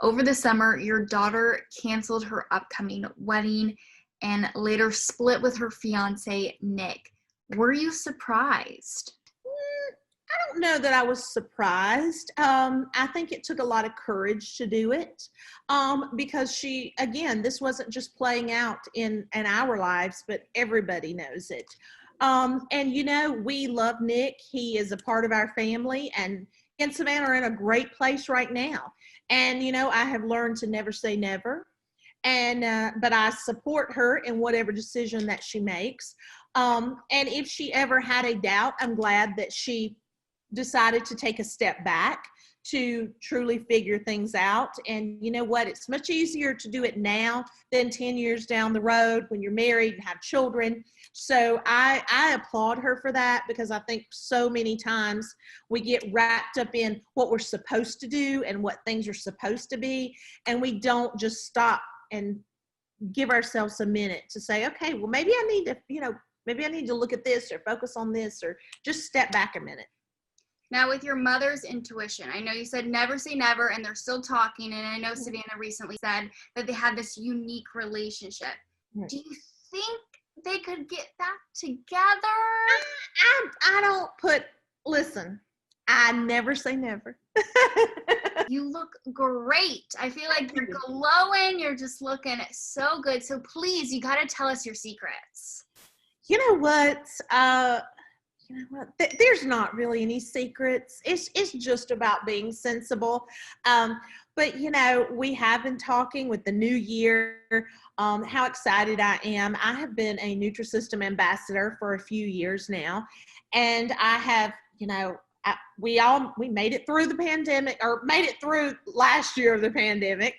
Over the summer, your daughter canceled her upcoming wedding and later split with her fiance, Nick. Were you surprised? I don't know that I was surprised. I think it took a lot of courage to do it because this wasn't just playing out in our lives, but everybody knows it. We love Nick. He is a part of our family, and Savannah are in a great place right now. And, I have learned to never say never. But I support her in whatever decision that she makes. And if she ever had a doubt, I'm glad that she decided to take a step back to truly figure things out. And you know what? It's much easier to do it now than 10 years down the road when you're married and have children. So I applaud her for that, because I think so many times we get wrapped up in what we're supposed to do and what things are supposed to be. And we don't just stop and give ourselves a minute to say, okay, well, maybe I need to look at this or focus on this, or just step back a minute. Now, with your mother's intuition, I know you said never say never, and they're still talking. And I know Savannah recently said that they had this unique relationship. Right. Do you think they could get back together? Listen, I never say never. You look great. I feel like you're glowing. You're just looking so good. So please, you got to tell us your secrets. You know what? There's not really any secrets. It's just about being sensible. But we have been talking with the new year, how excited I am. I have been a Nutrisystem ambassador for a few years now, and I have, we made it through the pandemic, or made it through last year of the pandemic.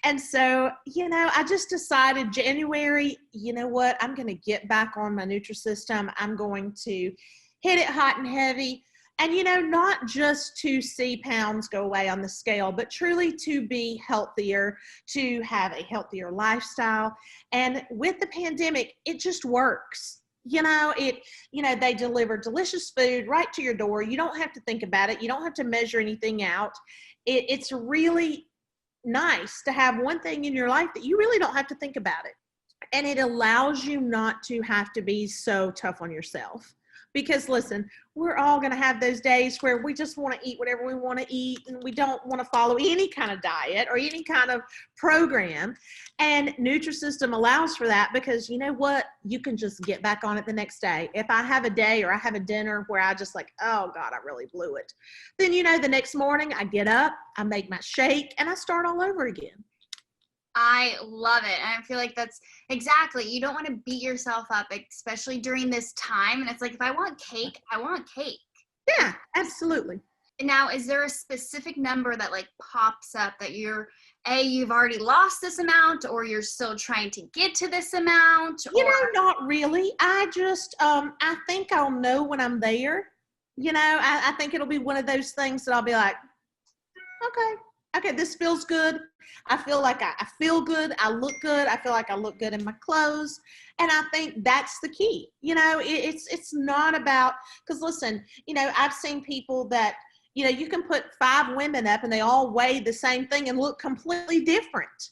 And so, I just decided January, you know what, I'm going to get back on my Nutrisystem. I'm going to hit it hot and heavy. And, not just to see pounds go away on the scale, but truly to be healthier, to have a healthier lifestyle. And with the pandemic, it just works. They deliver delicious food right to your door. You don't have to think about it. You don't have to measure anything out. It's really nice to have one thing in your life that you really don't have to think about it. And it allows you not to have to be so tough on yourself. Because listen, we're all going to have those days where we just want to eat whatever we want to eat, and we don't want to follow any kind of diet or any kind of program. And Nutrisystem allows for that, because you know what? You can just get back on it the next day. If I have a day or I have a dinner where I just oh God, I really blew it, then the next morning I get up, I make my shake, and I start all over again. I love it. And I feel like that's exactly, you don't want to beat yourself up, especially during this time. And it's like, if I want cake, I want cake. Yeah, absolutely. Now, is there a specific number that pops up that you've already lost this amount, or you're still trying to get to this amount? Not really. I just, I think I'll know when I'm there. I think it'll be one of those things that I'll be like, okay, this feels good. I feel like I feel good. I look good. I feel like I look good in my clothes. And I think that's the key. It's not about, because listen, I've seen people that, you can put 5 women up and they all weigh the same thing and look completely different.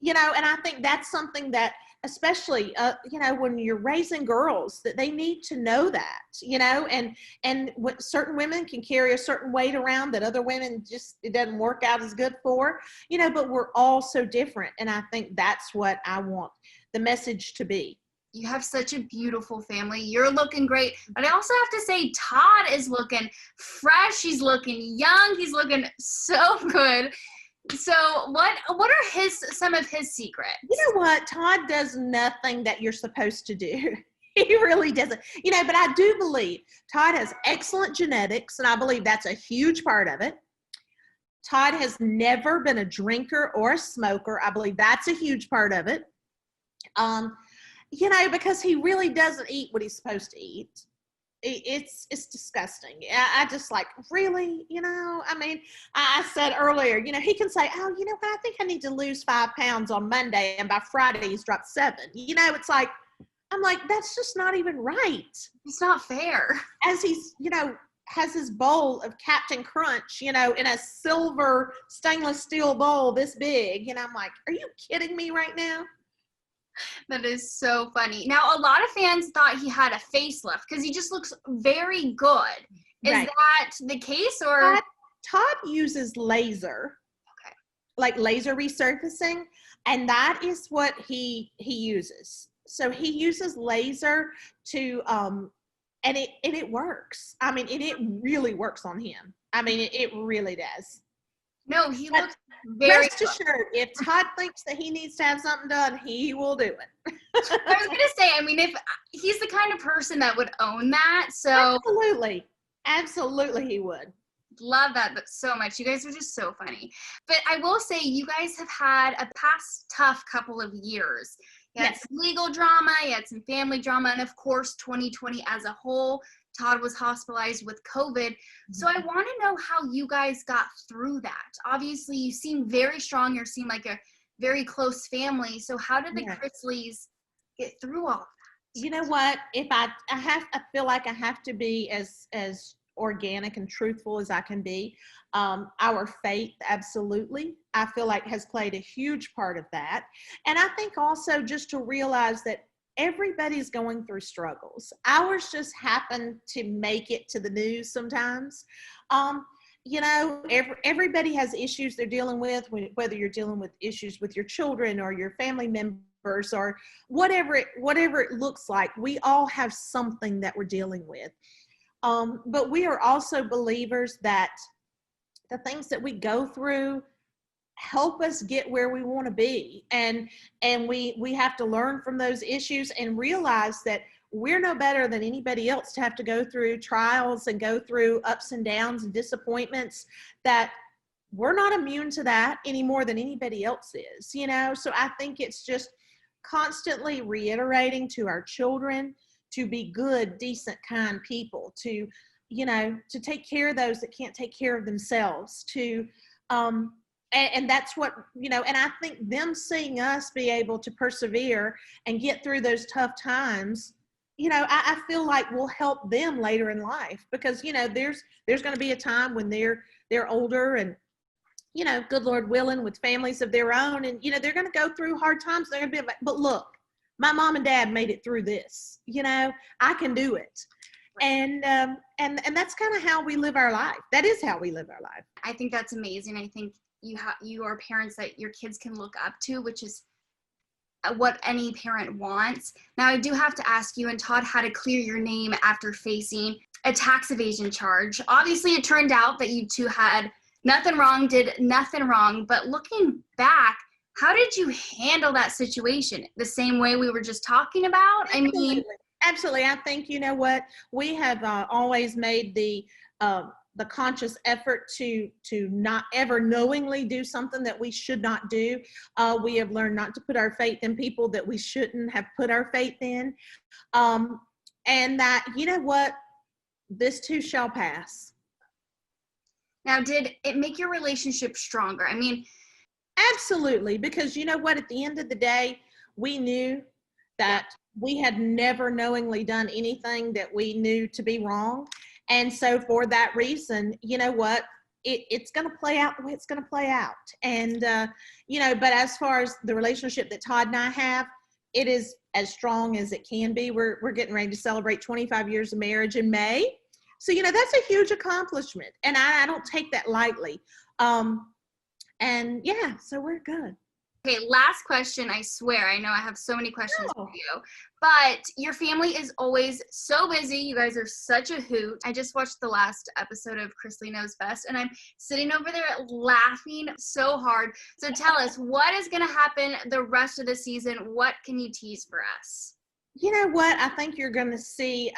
And I think that's something that, especially, when you're raising girls, that they need to know that, and what certain women can carry a certain weight around that other women it doesn't work out as good for, but we're all so different. And I think that's what I want the message to be. You have such a beautiful family. You're looking great. But I also have to say, Todd is looking fresh. He's looking young. He's looking so good. So what are some of his secrets? You know what? Todd does nothing that you're supposed to do. He really doesn't. But I do believe Todd has excellent genetics, and I believe that's a huge part of it. Todd has never been a drinker or a smoker. I believe that's a huge part of it. Because he really doesn't eat what he's supposed to eat. It's disgusting. I just really, I said earlier, he can say, oh, you know what, I think I need to lose 5 pounds on Monday, and by Friday he's dropped 7. It's I'm like, that's just not even right. It's not fair. As he's, has his bowl of Captain Crunch, in a silver stainless steel bowl this big. And I'm like, are you kidding me right now? That is so funny. Now, a lot of fans thought he had a facelift because he just looks very good. Is Right. that the case, or? Todd uses laser, like laser resurfacing, and that is what he uses. So he uses laser to and it works. I mean, and it really works on him. I mean, it really does. No, he But looks very rest assured, if Todd thinks that he needs to have something done, he will do it. I was gonna say, I mean, if he's the kind of person that would own that, so Absolutely he would. love that so much. You guys are just so funny. But I will say, you guys have had a past tough couple of years. You had some legal drama, you had some family drama, and of course 2020 as a whole. Todd was hospitalized with COVID. So I want to know how you guys got through that. Obviously, you seem very strong. You seem like a very close family. So how did the Chrisleys get through all of that? You know what? If I feel like I have to be as organic and truthful as I can be. Our faith, absolutely, I feel like has played a huge part of that. And I think also just to realize that everybody's going through struggles. Ours just happen to make it to the news sometimes. Everybody has issues they're dealing with, whether you're dealing with issues with your children or your family members or whatever it looks like. We all have something that we're dealing with. But we are also believers that the things that we go through help us get where we want to be. And we have to learn from those issues and realize that we're no better than anybody else to have to go through trials and go through ups and downs and disappointments, that we're not immune to that any more than anybody else is, So I think it's just constantly reiterating to our children to be good, decent, kind people, to take care of those that can't take care of themselves, and that's what, and I think them seeing us be able to persevere and get through those tough times, I feel like will help them later in life, because, there's going to be a time when they're older and, good Lord willing, with families of their own, and, they're going to go through hard times. They're going to be like, but look, my mom and dad made it through this, I can do it. And that's kind of how we live our life. That is how we live our life. I think that's amazing. I think you are parents that your kids can look up to, which is what any parent wants. Now, I do have to ask you, and Todd had to clear your name after facing a tax evasion charge. Obviously, it turned out that you two had did nothing wrong, but looking back, how did you handle that situation? The same way we were just talking about? Absolutely. I think, we have always made the conscious effort to not ever knowingly do something that we should not do. We have learned not to put our faith in people that we shouldn't have put our faith in. And that, this too shall pass. Now, did it make your relationship stronger? Absolutely, because at the end of the day, we knew that we had never knowingly done anything that we knew to be wrong. And so for that reason, it's going to play out the way it's going to play out. And, but as far as the relationship that Todd and I have, it is as strong as it can be. We're getting ready to celebrate 25 years of marriage in May. So, that's a huge accomplishment. And I don't take that lightly. So we're good. Okay, last question. I swear, I know I have so many questions for you, but your family is always so busy. You guys are such a hoot. I just watched the last episode of Chrisley Knows Best, and I'm sitting over there laughing so hard. So tell us, what is going to happen the rest of the season? What can you tease for us? You know what? I think you're going to see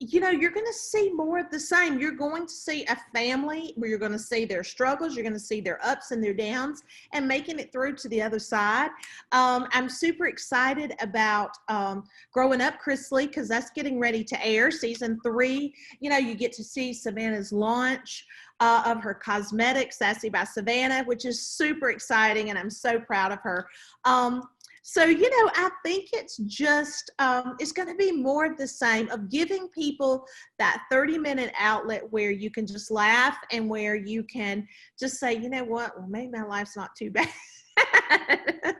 you're going to see more of the same. You're going to see a family where you're going to see their struggles. You're going to see their ups and their downs and making it through to the other side. I'm super excited about Growing Up Chrisley, because that's getting ready to air season 3. You get to see Savannah's launch of her cosmetics, Sassy by Savannah, which is super exciting. And I'm so proud of her. So, I think it's just, it's going to be more of the same of giving people that 30-minute outlet where you can just laugh and where you can just say, you know what, well, maybe my life's not too bad.